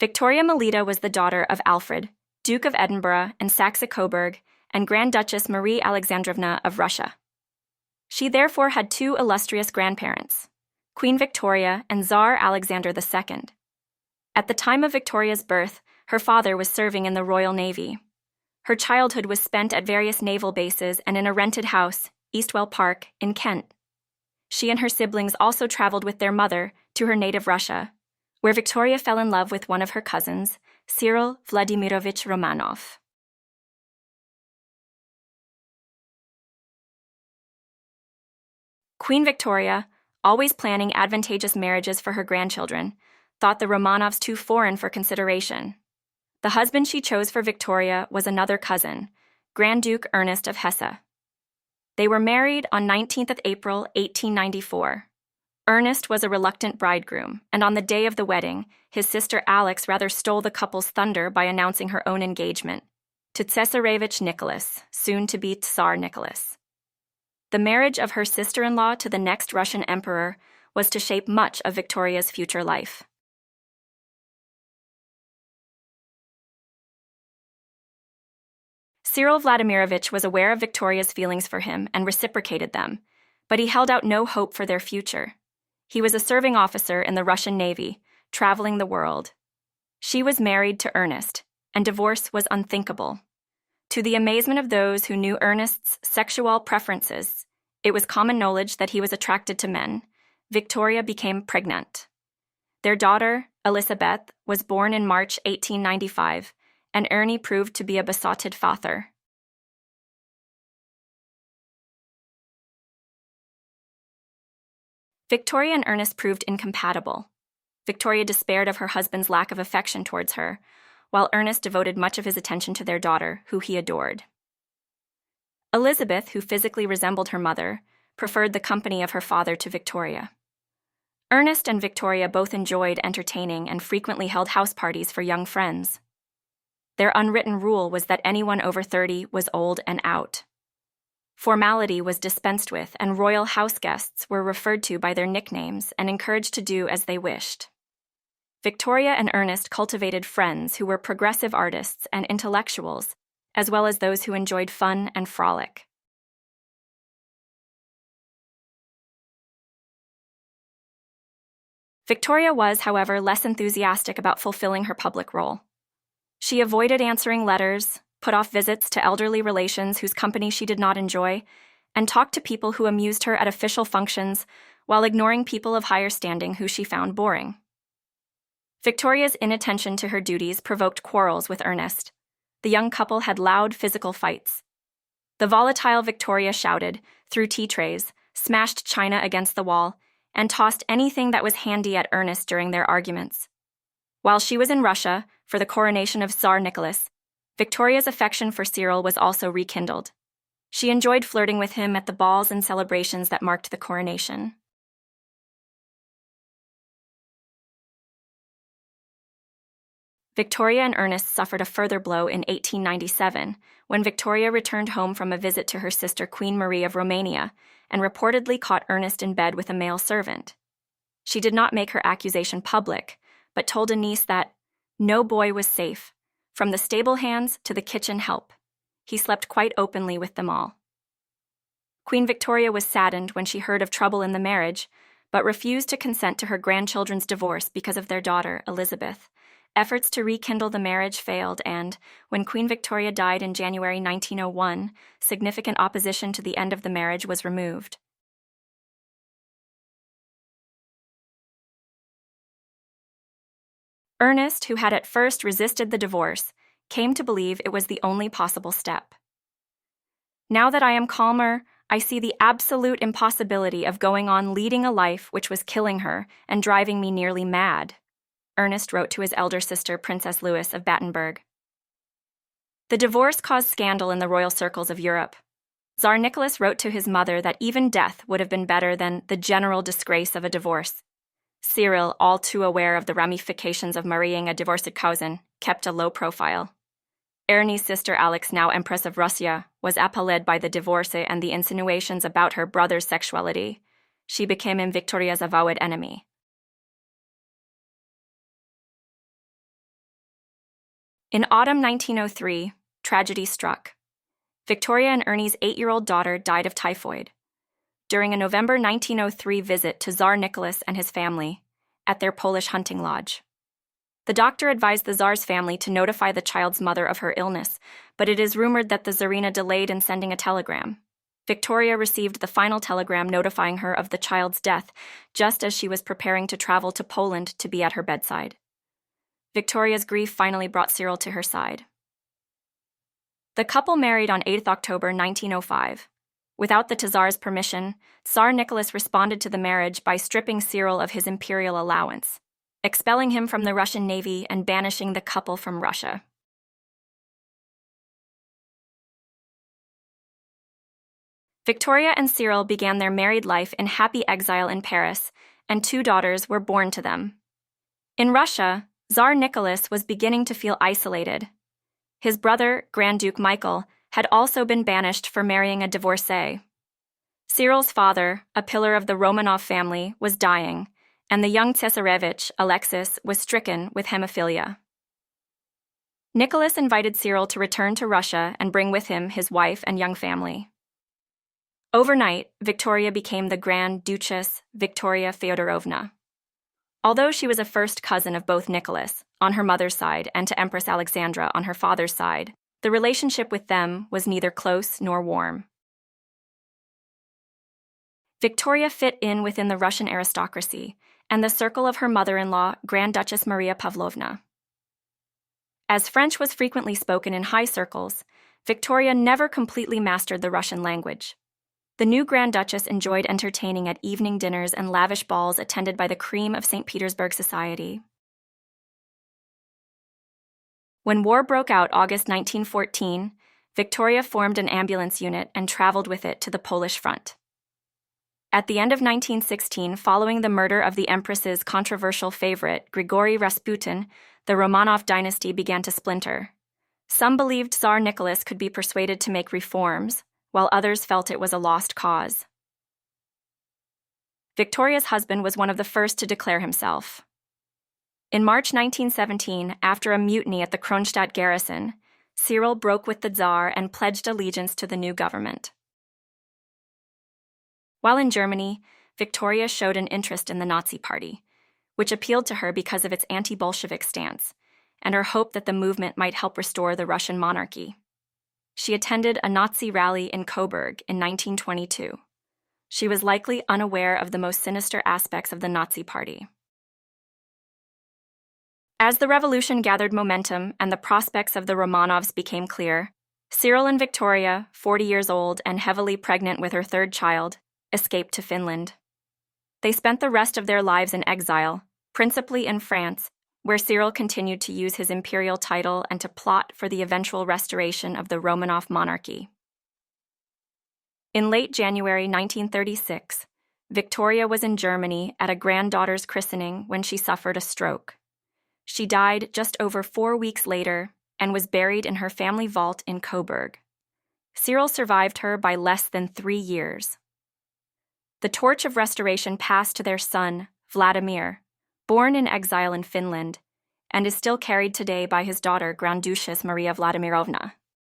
Victoria Melita was the daughter of Alfred, Duke of Edinburgh and Saxe-Coburg, and Grand Duchess Marie Alexandrovna of Russia. She therefore had two illustrious grandparents, Queen Victoria and Tsar Alexander II. At the time of Victoria's birth, her father was serving in the Royal Navy. Her childhood was spent at various naval bases and in a rented house, Eastwell Park, in Kent. She and her siblings also traveled with their mother to her native Russia, where Victoria fell in love with one of her cousins, Cyril Vladimirovich Romanov. Queen Victoria, always planning advantageous marriages for her grandchildren, thought the Romanovs too foreign for consideration. The husband she chose for Victoria was another cousin, Grand Duke Ernest of Hesse. They were married on 19th of April, 1894. Ernest was a reluctant bridegroom, and on the day of the wedding, his sister Alex rather stole the couple's thunder by announcing her own engagement to Tsesarevich Nicholas, soon to be Tsar Nicholas. The marriage of her sister-in-law to the next Russian emperor was to shape much of Victoria's future life. Cyril Vladimirovich was aware of Victoria's feelings for him and reciprocated them, but he held out no hope for their future. He was a serving officer in the Russian Navy, traveling the world. She was married to Ernest, and divorce was unthinkable. To the amazement of those who knew Ernest's sexual preferences, it was common knowledge that he was attracted to men. Victoria became pregnant. Their daughter, Elizabeth, was born in March 1895, and Ernie proved to be a besotted father. Victoria and Ernest proved incompatible. Victoria despaired of her husband's lack of affection towards her, while Ernest devoted much of his attention to their daughter, who he adored. Elizabeth, who physically resembled her mother, preferred the company of her father to Victoria. Ernest and Victoria both enjoyed entertaining and frequently held house parties for young friends. Their unwritten rule was that anyone over 30 was old and out. Formality was dispensed with, and royal house guests were referred to by their nicknames and encouraged to do as they wished. Victoria and Ernest cultivated friends who were progressive artists and intellectuals, as well as those who enjoyed fun and frolic. Victoria was, however, less enthusiastic about fulfilling her public role. She avoided answering letters, put off visits to elderly relations whose company she did not enjoy, and talked to people who amused her at official functions while ignoring people of higher standing who she found boring. Victoria's inattention to her duties provoked quarrels with Ernest. The young couple had loud physical fights. The volatile Victoria shouted, threw tea trays, smashed china against the wall, and tossed anything that was handy at Ernest during their arguments. While she was in Russia for the coronation of Tsar Nicholas, Victoria's affection for Cyril was also rekindled. She enjoyed flirting with him at the balls and celebrations that marked the coronation. Victoria and Ernest suffered a further blow in 1897, when Victoria returned home from a visit to her sister Queen Marie of Romania and reportedly caught Ernest in bed with a male servant. She did not make her accusation public, but told a niece that no boy was safe, from the stable hands to the kitchen help. He slept quite openly with them all. Queen Victoria was saddened when she heard of trouble in the marriage, but refused to consent to her grandchildren's divorce because of their daughter, Elizabeth. Efforts to rekindle the marriage failed, and, when Queen Victoria died in January 1901, significant opposition to the end of the marriage was removed. Ernest, who had at first resisted the divorce, came to believe it was the only possible step. Now that I am calmer, I see the absolute impossibility of going on leading a life which was killing her and driving me nearly mad, Ernest wrote to his elder sister, Princess Louis of Battenberg. The divorce caused scandal in the royal circles of Europe. Tsar Nicholas wrote to his mother that even death would have been better than the general disgrace of a divorce. Cyril, all too aware of the ramifications of marrying a divorced cousin, kept a low profile. Ernie's sister Alex, now Empress of Russia, was appalled by the divorce and the insinuations about her brother's sexuality. She became Victoria's avowed enemy. In autumn 1903, tragedy struck. Victoria and Ernie's 8-year-old daughter died of typhoid during a November 1903 visit to Tsar Nicholas and his family at their Polish hunting lodge. The doctor advised the Tsar's family to notify the child's mother of her illness, but it is rumored that the Tsarina delayed in sending a telegram. Victoria received the final telegram notifying her of the child's death just as she was preparing to travel to Poland to be at her bedside. Victoria's grief finally brought Cyril to her side. The couple married on 8 October 1905. Without the Tsar's permission, Tsar Nicholas responded to the marriage by stripping Cyril of his imperial allowance, expelling him from the Russian Navy and banishing the couple from Russia. Victoria and Cyril began their married life in happy exile in Paris, and 2 daughters were born to them. In Russia, Tsar Nicholas was beginning to feel isolated. His brother, Grand Duke Michael, had also been banished for marrying a divorcee. Cyril's father, a pillar of the Romanov family, was dying, and the young Tsesarevich, Alexis, was stricken with hemophilia. Nicholas invited Cyril to return to Russia and bring with him his wife and young family. Overnight, Victoria became the Grand Duchess Victoria Feodorovna. Although she was a first cousin of both Nicholas, on her mother's side, and to Empress Alexandra on her father's side, the relationship with them was neither close nor warm. Victoria fit in within the Russian aristocracy and the circle of her mother-in-law, Grand Duchess Maria Pavlovna. As French was frequently spoken in high circles, Victoria never completely mastered the Russian language. The new Grand Duchess enjoyed entertaining at evening dinners and lavish balls attended by the cream of St. Petersburg society. When war broke out August 1914, Victoria formed an ambulance unit and traveled with it to the Polish front. At the end of 1916, following the murder of the Empress's controversial favorite, Grigory Rasputin, the Romanov dynasty began to splinter. Some believed Tsar Nicholas could be persuaded to make reforms, while others felt it was a lost cause. Victoria's husband was one of the first to declare himself. In March 1917, after a mutiny at the Kronstadt garrison, Cyril broke with the Tsar and pledged allegiance to the new government. While in Germany, Victoria showed an interest in the Nazi Party, which appealed to her because of its anti-Bolshevik stance, and her hope that the movement might help restore the Russian monarchy. She attended a Nazi rally in Coburg in 1922. She was likely unaware of the most sinister aspects of the Nazi Party. As the revolution gathered momentum and the prospects of the Romanovs became clear, Cyril and Victoria, 40 years old and heavily pregnant with her 3rd child, escaped to Finland. They spent the rest of their lives in exile, principally in France, where Cyril continued to use his imperial title and to plot for the eventual restoration of the Romanov monarchy. In late January 1936, Victoria was in Germany at a granddaughter's christening when she suffered a stroke. She died just over 4 weeks later and was buried in her family vault in Coburg. Cyril survived her by less than 3 years. The torch of restoration passed to their son, Vladimir, born in exile in Finland, and is still carried today by his daughter, Grand Duchess Maria Vladimirovna.